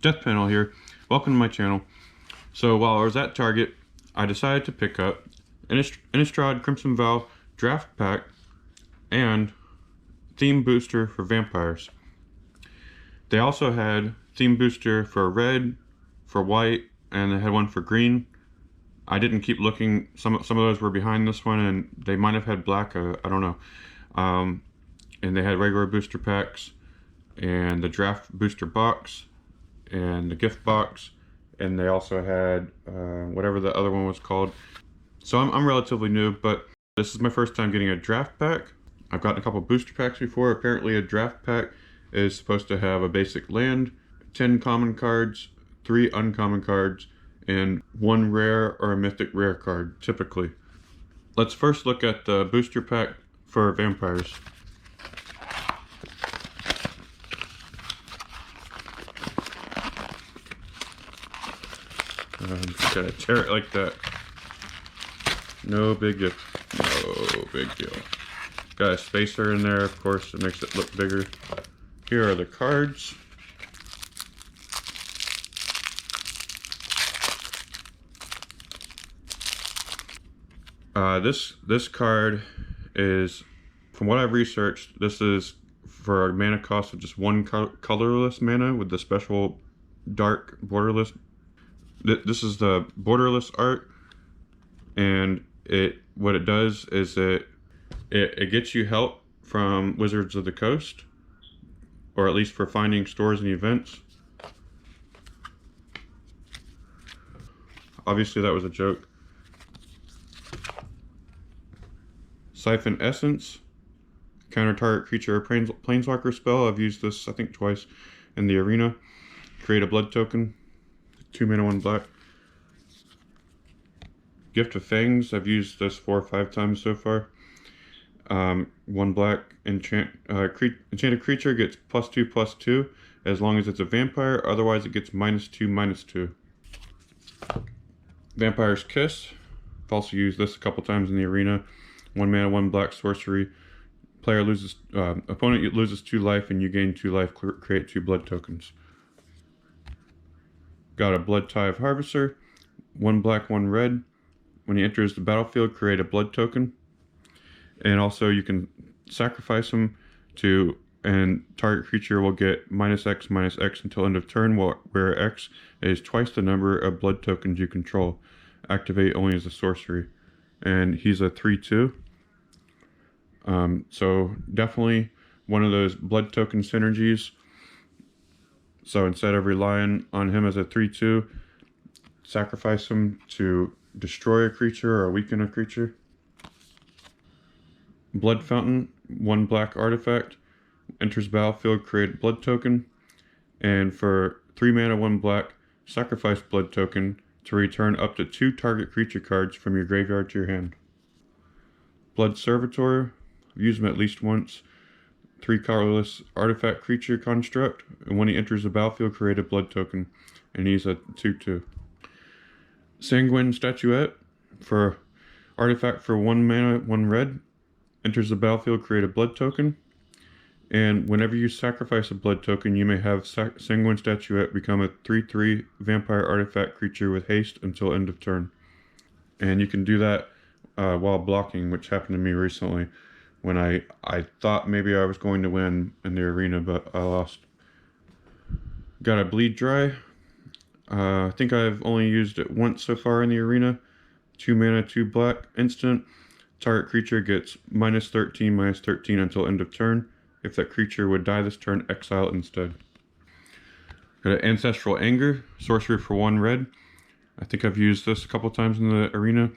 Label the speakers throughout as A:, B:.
A: Death Panel here. Welcome to my channel. So while I was at Target, I decided to pick up Innistrad Crimson Vow Draft Pack and Theme Booster for Vampires. They also had Theme Booster for red, for white, and they had one for green. I didn't keep looking. Some of those were behind this one, and they might have had black. I don't know. And they had regular booster packs, and the draft booster box, and the gift box, and they also had whatever the other one was called. So I'm relatively new, but this is my first time getting a draft pack. I've gotten a couple booster packs before. Apparently a draft pack is supposed to have a basic land, 10 common cards, 3 uncommon cards, and 1 rare or a mythic rare card, typically. Let's first look at the booster pack for vampires. Just gotta tear it like that. No big deal. No big deal. Got a spacer in there, of course, it makes it look bigger. Here are the cards. This card is, from what I've researched, this is for a mana cost of just 1 colorless mana with the special dark borderless. This is the borderless art, and what it does is it gets you help from Wizards of the Coast, or at least for finding stores and events. Obviously that was a joke. Siphon Essence, counter target creature or planeswalker spell. I've used this I think twice in the arena. Create a blood token, 2 mana 1 black. Gift of Fangs, I've used this 4 or 5 times so far. 1 black, enchanted creature gets +2/+2 as long as it's a vampire, otherwise it gets -2/-2. Vampire's Kiss, I've also used this a couple times in the arena. 1 mana 1 black sorcery. Opponent loses 2 life and you gain 2 life, create 2 blood tokens. Got a Blood Tithe Harvester, 1 black 1 red. When he enters the battlefield, create a blood token. And also you can sacrifice him and target creature will get -X/-X until end of turn, where X is twice the number of blood tokens you control. Activate only as a sorcery. And he's a 3/2. So definitely one of those blood token synergies. So instead of relying on him as a 3/2, sacrifice him to destroy a creature or weaken a creature. Blood Fountain, 1 black artifact. Enters battlefield, create a blood token. And for 3 mana 1 black, sacrifice blood token to return up to 2 target creature cards from your graveyard to your hand. Blood Servitor, use him at least once. 3 colorless artifact creature construct, and when he enters the battlefield, create a blood token, and he's a 2/2. Sanguine Statuette, for artifact for 1 mana 1 red, enters the battlefield, create a blood token, and whenever you sacrifice a blood token, you may have Sanguine Statuette become a 3/3 vampire artifact creature with haste until end of turn. And you can do that while blocking, which happened to me recently when I thought maybe I was going to win in the arena, but I lost. Got a Bleed Dry. I think I've only used it once so far in the arena. 2 mana 2 black instant. Target creature gets -13/-13 until end of turn. If that creature would die this turn, exile instead. Got an Ancestral Anger, sorcery for 1 red. I think I've used this a couple times in the arena.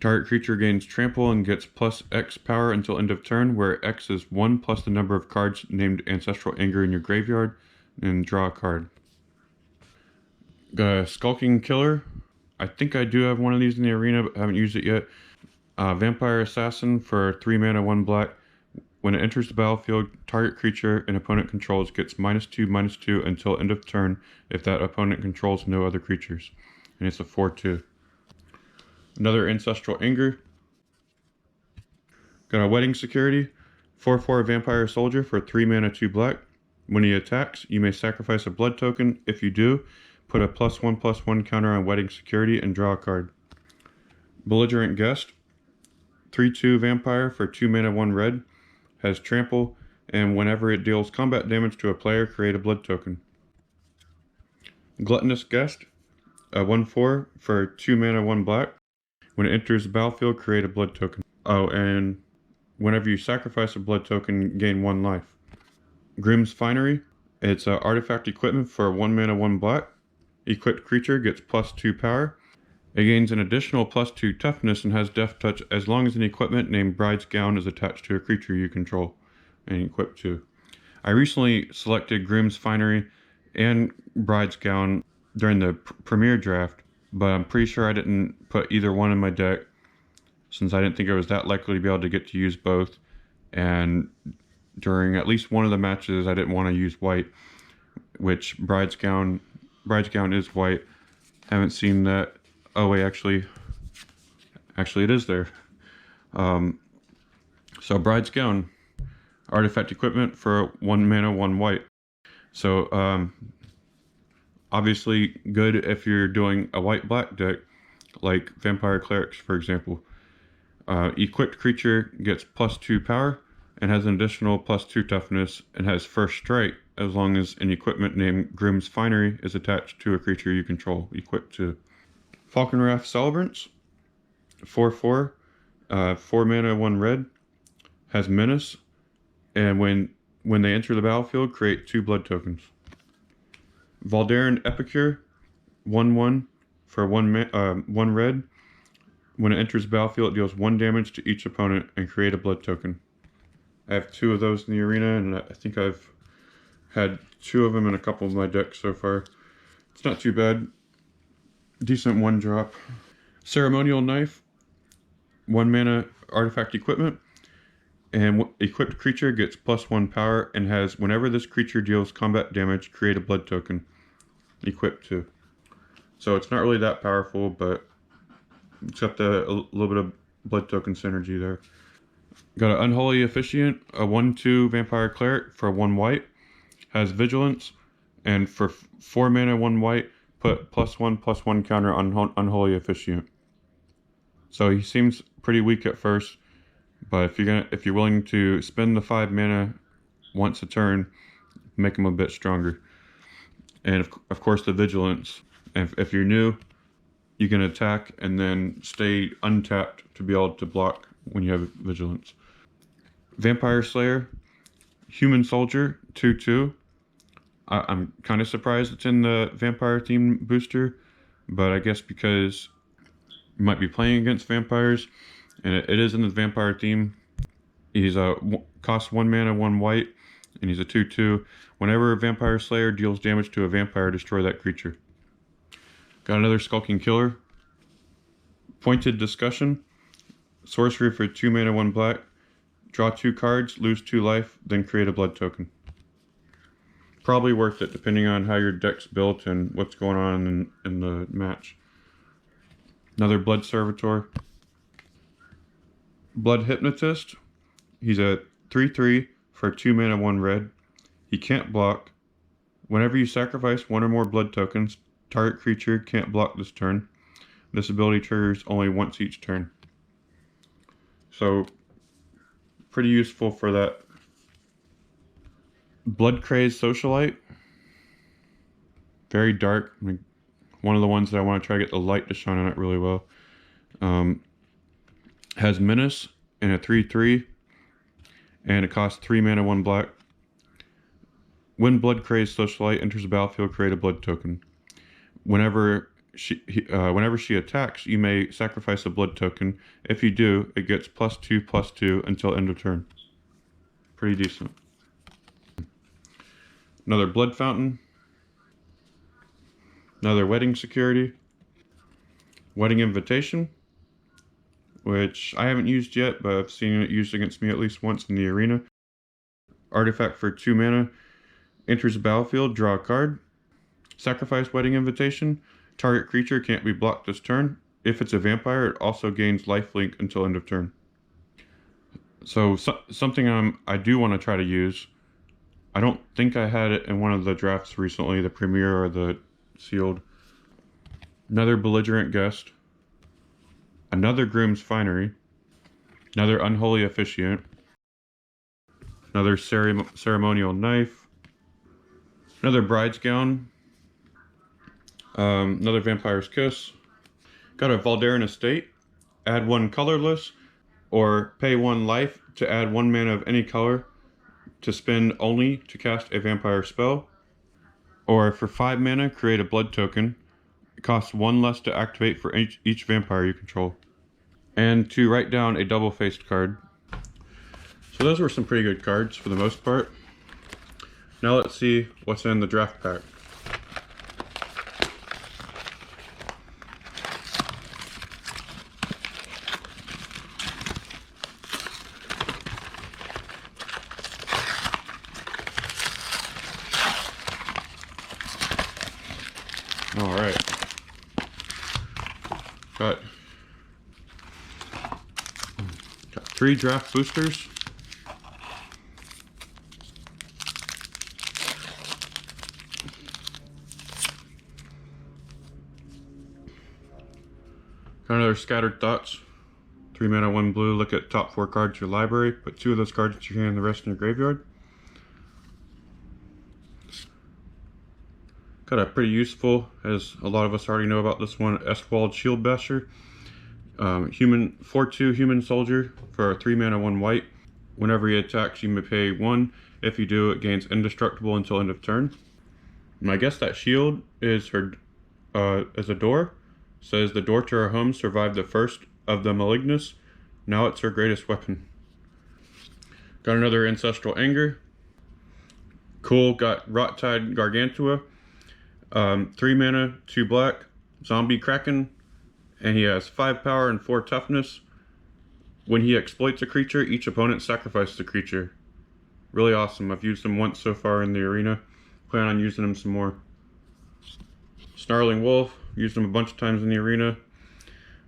A: Target creature gains trample and gets +X power until end of turn, where X is 1 plus the number of cards named Ancestral Anger in your graveyard, and draw a card. Got a Skulking Killer. I think I do have one of these in the arena, but haven't used it yet. Vampire Assassin for 3 mana 1 black. When it enters the battlefield, target creature an opponent controls gets -2/-2 until end of turn if that opponent controls no other creatures. And it's a 4/2. Another Ancestral Anger. Got a Wedding Security. 4/4 Vampire Soldier for 3 mana 2 black. When he attacks, you may sacrifice a blood token. If you do, put a +1/+1 counter on Wedding Security and draw a card. Belligerent Guest, 3/2 vampire for 2 mana 1 red, has trample, and whenever it deals combat damage to a player, create a blood token. Gluttonous Guest, a 1/4 for 2 mana 1 black. When it enters the battlefield, create a blood token. Oh, and whenever you sacrifice a blood token, gain 1 life. Grimm's Finery, it's artifact equipment for 1 mana 1 black. Equipped creature gets +2 power. It gains an additional +2 toughness and has Death Touch as long as an equipment named Bride's Gown is attached to a creature you control and equipped to. I recently selected Grimm's Finery and Bride's Gown during the Premier Draft, but I'm pretty sure I didn't put either one in my deck since I didn't think I was that likely to be able to get to use both. And during at least one of the matches, I didn't want to use white, which Bride's Gown is white. Haven't seen that. Oh wait, actually it is there. So Bride's Gown, artifact equipment for 1 mana 1 white. So obviously good if you're doing a white-black deck, like Vampire Clerics, for example. Equipped creature gets +2 power and has an additional +2 toughness and has first strike as long as an equipment named Grimm's Finery is attached to a creature you control, equipped to. Falkenrath Celebrants, 4/4, 4 mana 1 red, has menace, and when they enter the battlefield, create 2 blood tokens. Valdaran Epicure, 1/1 for 1 red. When it enters the battlefield, it deals 1 damage to each opponent and create a blood token. I have 2 of those in the arena, and I think I've had 2 of them in a couple of my decks so far. It's not too bad. Decent 1-drop. Ceremonial Knife, 1 mana artifact equipment, and equipped creature gets +1 power and has whenever this creature deals combat damage, create a blood token, equipped to. So it's not really that powerful, but it's got a little bit of blood token synergy there. Got an Unholy Officiant, a 1/2 Vampire Cleric for 1 white, has Vigilance, and for 4 mana 1 white, put +1/+1 counter on Unholy Officiant. So he seems pretty weak at first, but if you're willing to spend the 5 mana once a turn, make him a bit stronger. And of course the Vigilance. If you're new, you can attack and then stay untapped to be able to block when you have Vigilance. Vampire Slayer, Human Soldier, 2/2. I'm kind of surprised it's in the Vampire theme booster, but I guess because you might be playing against vampires, and it is in the Vampire theme. He's costs 1 mana 1 white, and he's a 2/2. Whenever a Vampire Slayer deals damage to a vampire, destroy that creature. Got another Skulking Killer. Pointed Discussion, sorcery for 2 mana 1 black. Draw 2 cards, lose 2 life, then create a blood token. Probably worth it depending on how your deck's built and what's going on in the match. Another Blood Servitor. Blood Hypnotist. He's a 3/3 for 2 mana 1 red. He can't block. Whenever you sacrifice 1 or more blood tokens, target creature can't block this turn. This ability triggers only once each turn. So, pretty useful for that. Blood Crazed Socialite. Very dark. One of the ones that I want to try to get the light to shine on it really well. Has Menace and a 3/3. And it costs 3 mana 1 black. When Blood Crazed Socialite enters the battlefield, create a blood token. Whenever she attacks, you may sacrifice a blood token. If you do, it gets +2/+2 until end of turn. Pretty decent. Another Blood Fountain. Another Wedding Security. Wedding Invitation, which I haven't used yet, but I've seen it used against me at least once in the arena. Artifact for 2 mana. Enters the battlefield, draw a card. Sacrifice Wedding Invitation. Target creature can't be blocked this turn. If it's a vampire, it also gains lifelink until end of turn. So something I do want to try to use. I don't think I had it in one of the drafts recently, the Premier or the Sealed. Another Belligerent Guest. Another Groom's Finery. Another Unholy Officiant. Another Ceremonial Knife. Another Bride's Gown. Another Vampire's Kiss. Got a Valdarin Estate. Add 1 colorless, or pay 1 life to add 1 mana of any color to spend only to cast a vampire spell. Or for 5 mana, create a blood token. It costs 1 less to activate for each vampire you control. And to write down a double-faced card. So those were some pretty good cards for the most part. Now let's see what's in the draft pack. Alright. Got 3 draft boosters. Got another Scattered Thoughts. 3 mana, 1 blue. Look at top 4 cards of your library. Put 2 of those cards in your hand and the rest in your graveyard. Got a pretty useful, as a lot of us already know about this one, Esquald Shield Basher. 4/2 human soldier for 3 mana, 1 white. Whenever he attacks, you may pay 1. If you do, it gains indestructible until end of turn. And I guess that shield is her as a door. Says the door to her home survived the first of the Malignus. Now it's her greatest weapon. Got another Ancestral Anger. Cool. Got Rottide Gargantua. 3 mana, 2 black, Zombie Kraken, and he has 5 power and 4 toughness. When he exploits a creature, each opponent sacrifices the creature. Really awesome. I've used him once so far in the arena. Plan on using him some more. Snarling Wolf, used him a bunch of times in the arena.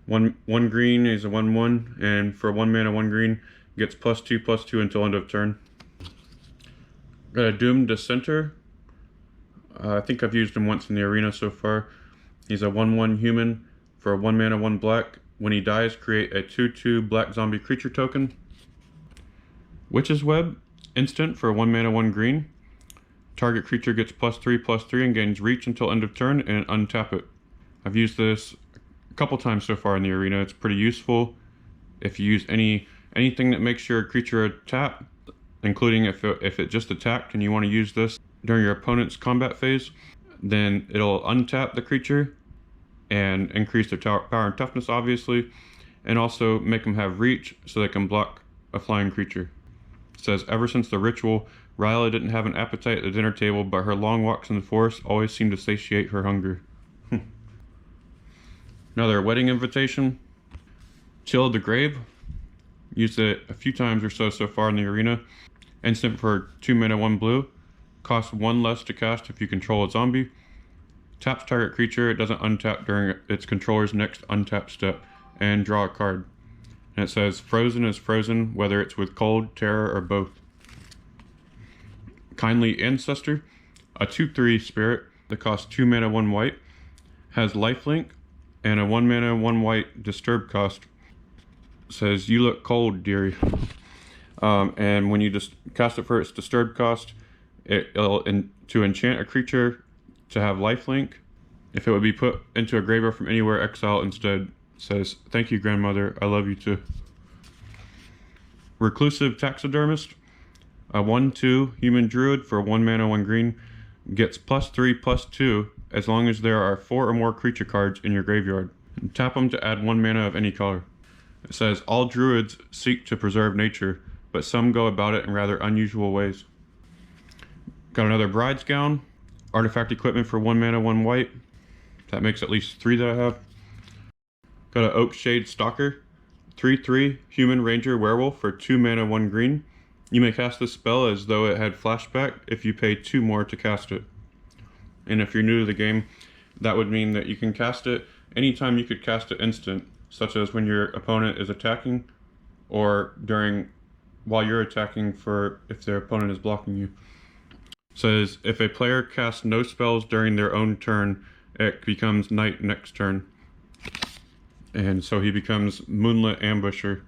A: One green is a 1/1, and for 1 mana, 1 green, gets +2/+2 until end of turn. Got a Doomed Dissenter. I think I've used him once in the arena so far. He's a 1/1 human for 1 mana, 1 black. When he dies, create a 2/2 black zombie creature token. Witch's Web, instant for 1 mana, 1 green. Target creature gets +3/+3 and gains reach until end of turn, and untap it. I've used this a couple times so far in the arena. It's pretty useful if you use anything that makes your creature a tap, including if it just attacked and you want to use this during your opponent's combat phase, then it'll untap the creature and increase their power and toughness, obviously, and also make them have reach so they can block a flying creature. It says, ever since the ritual, Ryla didn't have an appetite at the dinner table, but her long walks in the forest always seemed to satiate her hunger. Another Wedding Invitation. Chill of the Grave. Used it a few times or so far in the arena. Instant for 2 mana, 1 blue. Costs 1 less to cast if you control a zombie. Taps target creature. It doesn't untap during its controller's next untap step. And draw a card. And it says, frozen is frozen, whether it's with cold, terror, or both. Kindly Ancestor. A 2/3 spirit that costs 2 mana, 1 white. Has lifelink. And a 1 mana, 1 white disturb cost. It says, you look cold, dearie. And when you just cast it for its disturb cost, it'll to enchant a creature to have lifelink. If it would be put into a graveyard from anywhere, exile instead. It says, thank you, grandmother. I love you too. Reclusive Taxidermist. A 1/2 human druid for 1 mana, 1 green. Gets +3/+2 as long as there are 4 or more creature cards in your graveyard. And tap them to add 1 mana of any color. It says, all druids seek to preserve nature, but some go about it in rather unusual ways. Got another Bride's Gown. Artifact equipment for 1 mana, 1 white. That makes at least 3 that I have. Got an Oakshade Stalker. 3/3 human ranger werewolf for 2 mana, 1 green. You may cast this spell as though it had flashback if you pay 2 more to cast it. And if you're new to the game, that would mean that you can cast it anytime you could cast it instant, such as when your opponent is attacking, or while you're attacking for if their opponent is blocking you. Says if a player casts no spells during their own turn, it becomes night next turn. And so he becomes Moonlit Ambusher.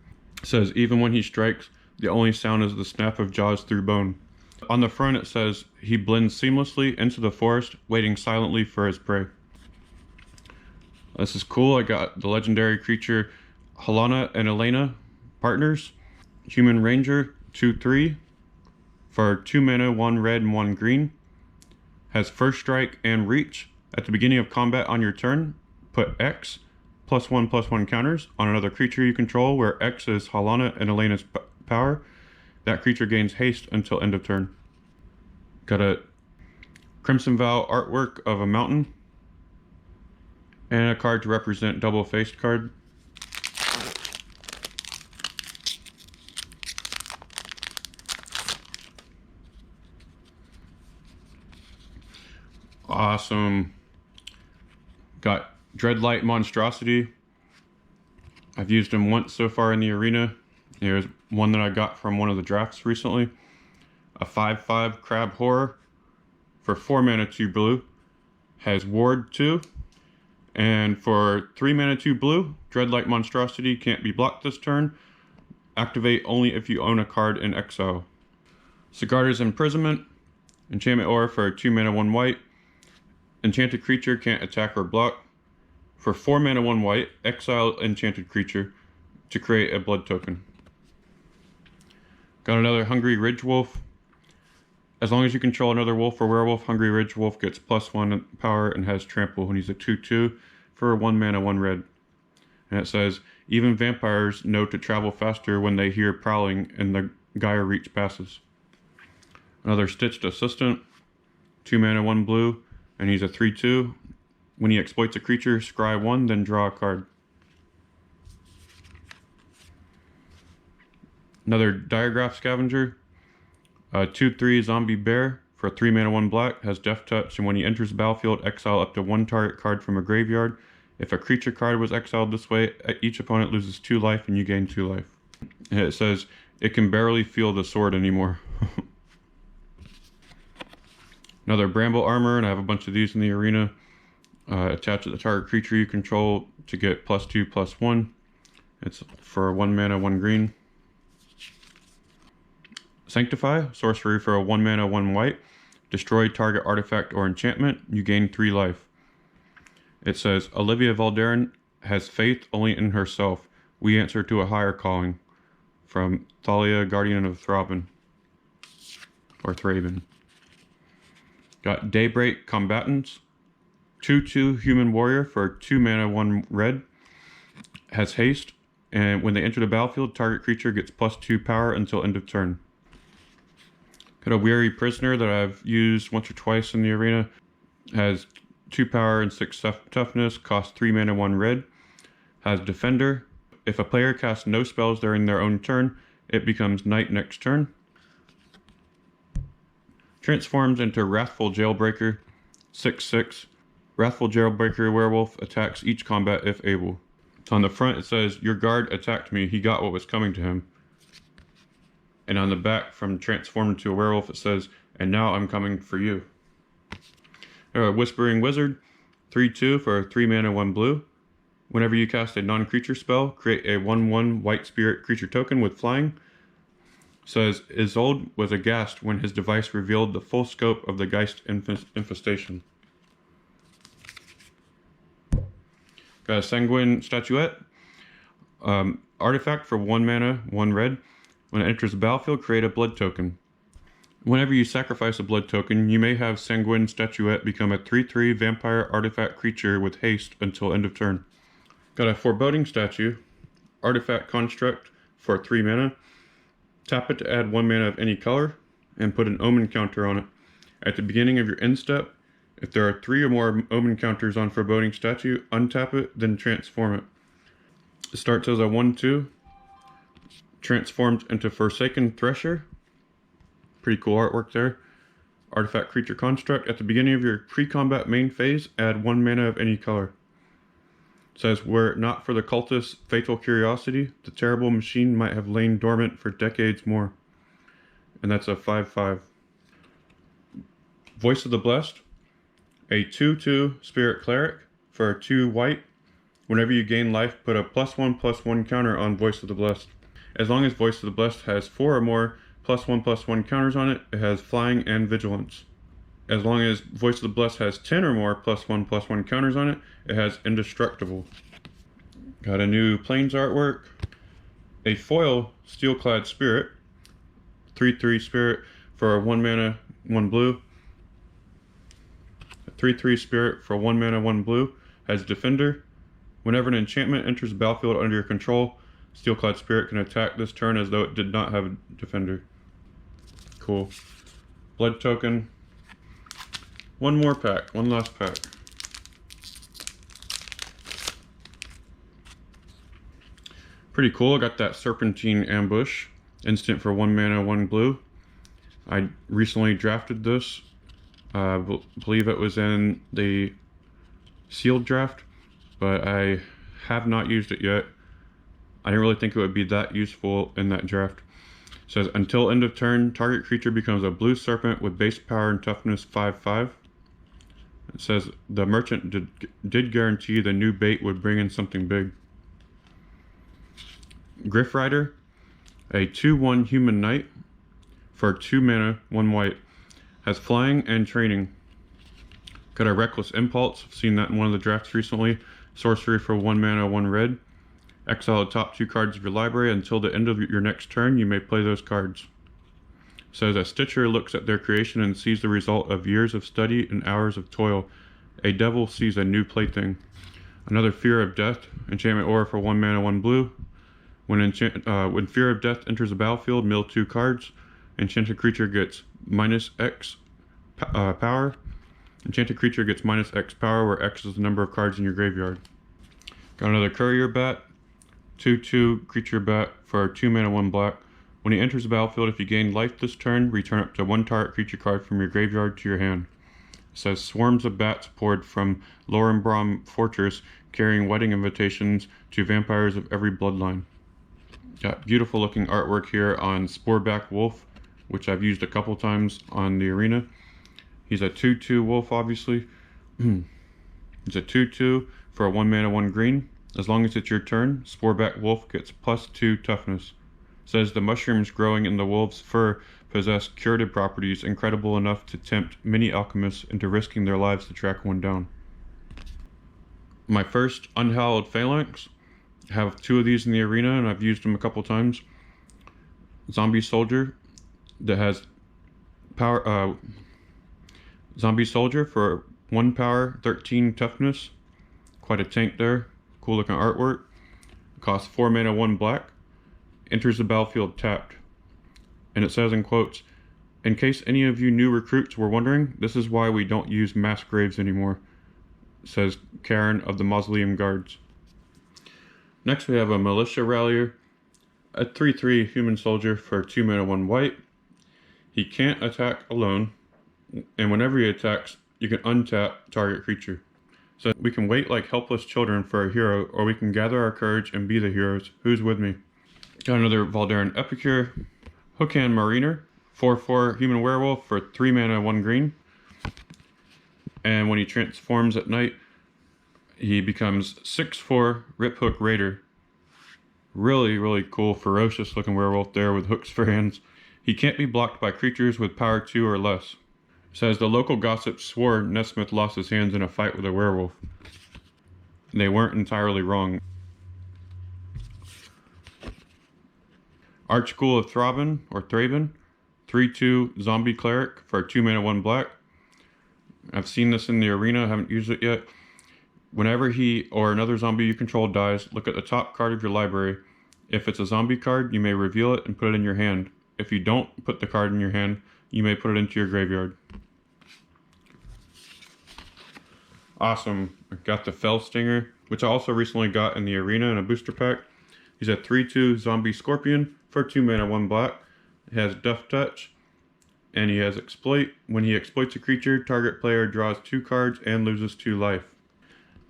A: Says even when he strikes, the only sound is the snap of jaws through bone. On the front it says he blends seamlessly into the forest, waiting silently for his prey. This is cool. I got the legendary creature Helena and Elena, partners. Human Ranger, 2/3. For 2 mana, 1 red and 1 green. Has first strike and reach. At the beginning of combat on your turn, put X +1/+1 counters on another creature you control where X is Helena and Elena's power. That creature gains haste until end of turn. Got a Crimson Vow artwork of a mountain. And a card to represent double-faced card. Awesome. Got Dreadlight Monstrosity. I've used him once so far in the arena. Here's one that I got from one of the drafts recently. A 5/5 Crab Horror for 4 mana 2 blue. Has Ward 2. And for 3 mana 2 blue, Dreadlight Monstrosity can't be blocked this turn. Activate only if you own a card in exile. Sigarda's Imprisonment. Enchantment Aura for 2 mana 1 white. Enchanted creature can't attack or block. For 4 mana 1 white, exile enchanted creature to create a blood token. Got another Hungry Ridge Wolf. As long as you control another wolf or werewolf, Hungry Ridge Wolf gets +1 power and has trample when he's a 2/2 for 1 mana 1 red. And it says, even vampires know to travel faster when they hear prowling and the Gaia Reach passes. Another Stitched Assistant, 2 mana 1 blue, and he's a 3/2. When he exploits a creature, scry 1, then draw a card. Another Diagraph Scavenger, 2/3 Zombie Bear for 3 mana 1 black, has Death Touch, and when he enters the battlefield, exile up to 1 target card from a graveyard. If a creature card was exiled this way, each opponent loses 2 life and you gain 2 life. And it says, it can barely feel the sword anymore. Another Bramble Armor, and I have a bunch of these in the arena. Attach to the target creature you control to get +2/+1. It's for 1 mana 1 green. Sanctify, sorcery for a 1 mana 1 white. Destroy target artifact or enchantment. You gain 3 life. It says, Olivia Valderin has faith only in herself. We answer to a higher calling. From Thalia, Guardian of Thraben. Or Thraben. Got Daybreak Combatants. 2/2 Human Warrior for 2 mana 1 red. Has haste. And when they enter the battlefield, target creature gets +2 power until end of turn. Got a Weary Prisoner that I've used once or twice in the arena. Has 2 power and 6 toughness. Costs 3 mana 1 red. Has Defender. If a player casts no spells during their own turn, it becomes night next turn. Transforms into Wrathful Jailbreaker. 6/6. Wrathful Jailbreaker Werewolf attacks each combat if able. So on the front it says, your guard attacked me. He got what was coming to him. And on the back, from transformed to a werewolf, it says, and now I'm coming for you. Whispering Wizard, 3/2 for 3 mana 1 blue. Whenever you cast a non-creature spell, create a 1/1 white spirit creature token with flying. Says, Isolde was aghast when his device revealed the full scope of the Geist infestation. Got a Sanguine Statuette. Artifact for 1 mana, 1 red. When it enters the battlefield, create a blood token. Whenever you sacrifice a blood token, you may have Sanguine Statuette become a 3/3 vampire artifact creature with haste until end of turn. Got a Foreboding Statue. Artifact Construct for 3 mana. Tap it to add 1 mana of any color, and put an Omen counter on it. At the beginning of your end step, if there are 3 or more Omen counters on Foreboding Statue, untap it, then transform it. It starts as a 1/2. Transformed into Forsaken Thresher. Pretty cool artwork there. Artifact Creature Construct. At the beginning of your pre-combat main phase, add 1 mana of any color. It says, were it not for the cultist's fatal curiosity, the terrible machine might have lain dormant for decades more. And that's a 5/5. Voice of the Blessed, a 2/2 Spirit Cleric for 2 white. Whenever you gain life, put a +1/+1 counter on Voice of the Blessed. As long as Voice of the Blessed has 4 or more +1/+1 counters on it, it has Flying and Vigilance. As long as Voice of the Blessed has 10 or more +1/+1 counters on it, it has Indestructible. Got a new Plains artwork. A foil Steelclad Spirit, 3/3 Spirit for 1 mana, 1 blue. A 3/3 Spirit for 1 mana, 1 blue, has Defender. Whenever an enchantment enters the battlefield under your control, Steelclad Spirit can attack this turn as though it did not have a Defender. Cool. Blood token. One more pack, one last pack. Pretty cool. I got that Serpentine Ambush, instant for 1 mana, 1 blue. I recently drafted this. I believe it was in the sealed draft, but I have not used it yet. I didn't really think it would be that useful in that draft. It says, until end of turn, target creature becomes a blue serpent with base power and toughness 5/5. It says, the merchant did guarantee the new bait would bring in something big. Griff Rider, a 2/1 human knight for 2 mana, 1 white. Has Flying and Training. Got a Reckless Impulse, I've seen that in one of the drafts recently. Sorcery for 1 mana, 1 red. Exile the top 2 cards of your library. Until the end of your next turn, you may play those cards. It says, a Stitcher looks at their creation and sees the result of years of study and hours of toil. A Devil sees a new plaything. Another Fear of Death, enchantment aura for 1 mana, 1 blue. When Fear of Death enters the battlefield, mill 2 cards. Enchanted creature gets -X power. Enchanted creature gets -X power, where X is the number of cards in your graveyard. Got another Courier Bat, 2/2 creature bat for 2 mana, 1 black. When he enters the battlefield, if you gain life this turn, return up to 1 target creature card from your graveyard to your hand. It says, swarms of bats poured from Lorenbrom Fortress, carrying wedding invitations to vampires of every bloodline. Got beautiful looking artwork here on Sporeback Wolf, which I've used a couple times on the arena. He's a 2/2 wolf, obviously. He's a 2/2 for a 1 mana, 1 green. As long as it's your turn, Sporeback Wolf gets +2 toughness. Says the mushrooms growing in the wolf's fur possess curative properties incredible enough to tempt many alchemists into risking their lives to track one down. My first Unhallowed Phalanx. I have 2 of these in the arena and I've used them a couple times. Zombie Soldier that has power. Zombie Soldier for 1 power, 13 toughness. Quite a tank there. Cool looking artwork. Costs 4 mana, 1 black. Enters the battlefield tapped. And it says in quotes, in case any of you new recruits were wondering, this is why we don't use mass graves anymore, says Karen of the Mausoleum Guards. Next we have a Militia Rallier, a 3/3 human soldier for 2 mana, 1 white. He can't attack alone, and whenever he attacks, you can untap target creature. So we can wait like helpless children for a hero, or we can gather our courage and be the heroes. Who's with me? Got another Valdaran Epicure, Hookhand Mariner, 4/4 human werewolf for 3 mana, 1 green. And when he transforms at night, he becomes 6/4 Rip Hook Raider. Really, really cool, ferocious looking werewolf there with hooks for hands. He can't be blocked by creatures with power 2 or less. It says the local gossips swore Nesmith lost his hands in a fight with a werewolf. They weren't entirely wrong. Archghoul of Thraben, or Thraben, 3/2 zombie cleric for 2 mana, 1 black. I've seen this in the arena, I haven't used it yet. Whenever he or another zombie you control dies, look at the top card of your library. If it's a zombie card, you may reveal it and put it in your hand. If you don't put the card in your hand, you may put it into your graveyard. Awesome. I got the Fel Stinger, which I also recently got in the arena in a booster pack. He's a 3/2 zombie scorpion for 2 mana, 1 black. He has Duff Touch, and he has Exploit. When he exploits a creature, target player draws 2 cards and loses 2 life.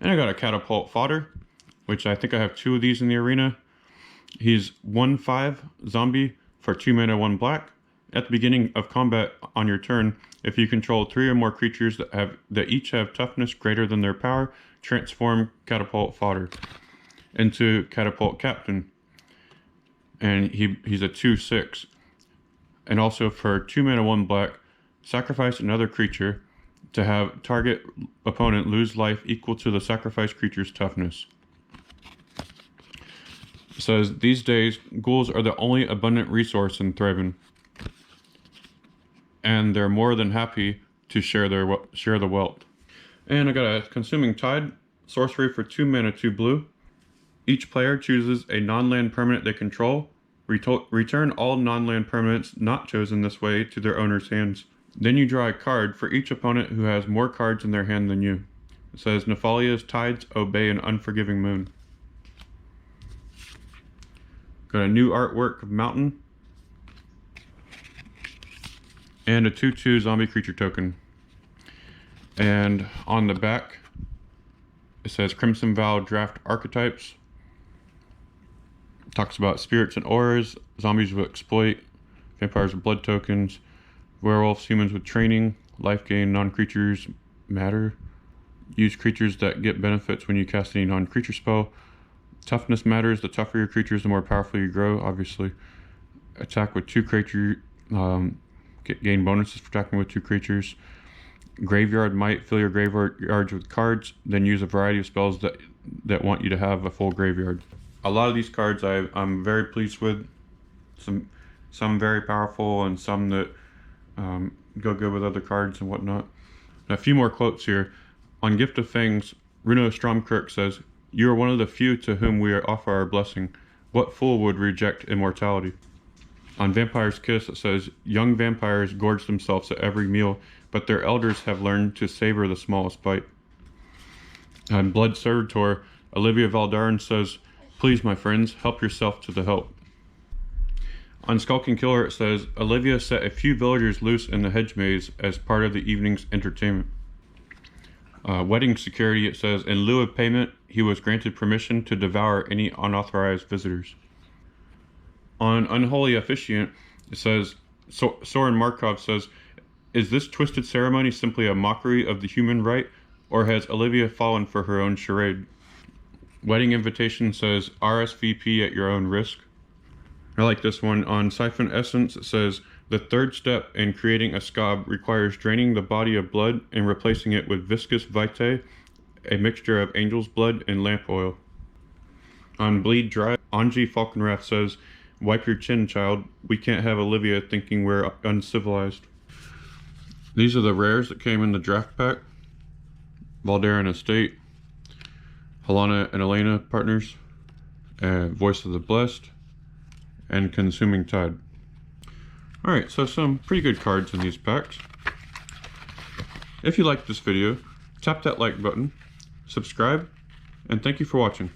A: And I got a Catapult Fodder, which I think I have 2 of these in the arena. He's 1/5 zombie for 2 mana, 1 black. At the beginning of combat on your turn, if you control 3 or more creatures that each have toughness greater than their power, transform Catapult Fodder into Catapult Captain. And he's a 2/6. And also for 2 mana 1 black, sacrifice another creature to have target opponent lose life equal to the sacrificed creature's toughness. It says, these days, ghouls are the only abundant resource in Thraben, and they're more than happy to share the wealth. And I got a Consuming Tide, sorcery for 2 mana 2 blue. Each player chooses a non-land permanent they control. Return all non-land permanents not chosen this way to their owner's hands. Then you draw a card for each opponent who has more cards in their hand than you. It says, Nephalia's Tides obey an unforgiving moon. Got a new artwork of Mountain. And a 2/2 zombie creature token. And on the back, it says Crimson Vow Draft Archetypes. It talks about spirits and auras, zombies with exploit, vampires with blood tokens, werewolves, humans with training, life gain, non-creatures matter. Use creatures that get benefits when you cast any non-creature spell. Toughness matters. The tougher your creatures, the more powerful you grow, obviously. Attack with 2 creatures. Gain bonuses for attacking with 2 creatures. Graveyard Might. Fill your graveyards with cards. Then use a variety of spells that want you to have a full graveyard. A lot of these cards I'm very pleased with. Some very powerful and some that go good with other cards and whatnot. And a few more quotes here. On Gift of Fangs, Runo Stromkirk says, you are one of the few to whom we offer our blessing. What fool would reject immortality? On Vampire's Kiss, it says, young vampires gorge themselves at every meal, but their elders have learned to savor the smallest bite. On Blood Servitor, Olivia Valdarn says, please, my friends, help yourself to the help. On Skulking Killer, it says, Olivia set a few villagers loose in the hedge maze as part of the evening's entertainment. Wedding Security, it says, in lieu of payment, he was granted permission to devour any unauthorized visitors. On Unholy Officiant, it says, Soren Markov says, is this twisted ceremony simply a mockery of the human rite, or has Olivia fallen for her own charade? Wedding Invitation says, RSVP at your own risk. I like this one. On Siphon Essence, it says, the third step in creating a scob requires draining the body of blood and replacing it with viscous vitae, a mixture of angel's blood and lamp oil. On Bleed Dry, Anji Falkenrath says, wipe your chin, child. We can't have Olivia thinking we're uncivilized. These are the rares that came in the draft pack. Valdarin Estate, Helena and Elena Partners, Voice of the Blessed, and Consuming Tide. Alright, so some pretty good cards in these packs. If you liked this video, tap that like button, subscribe, and thank you for watching.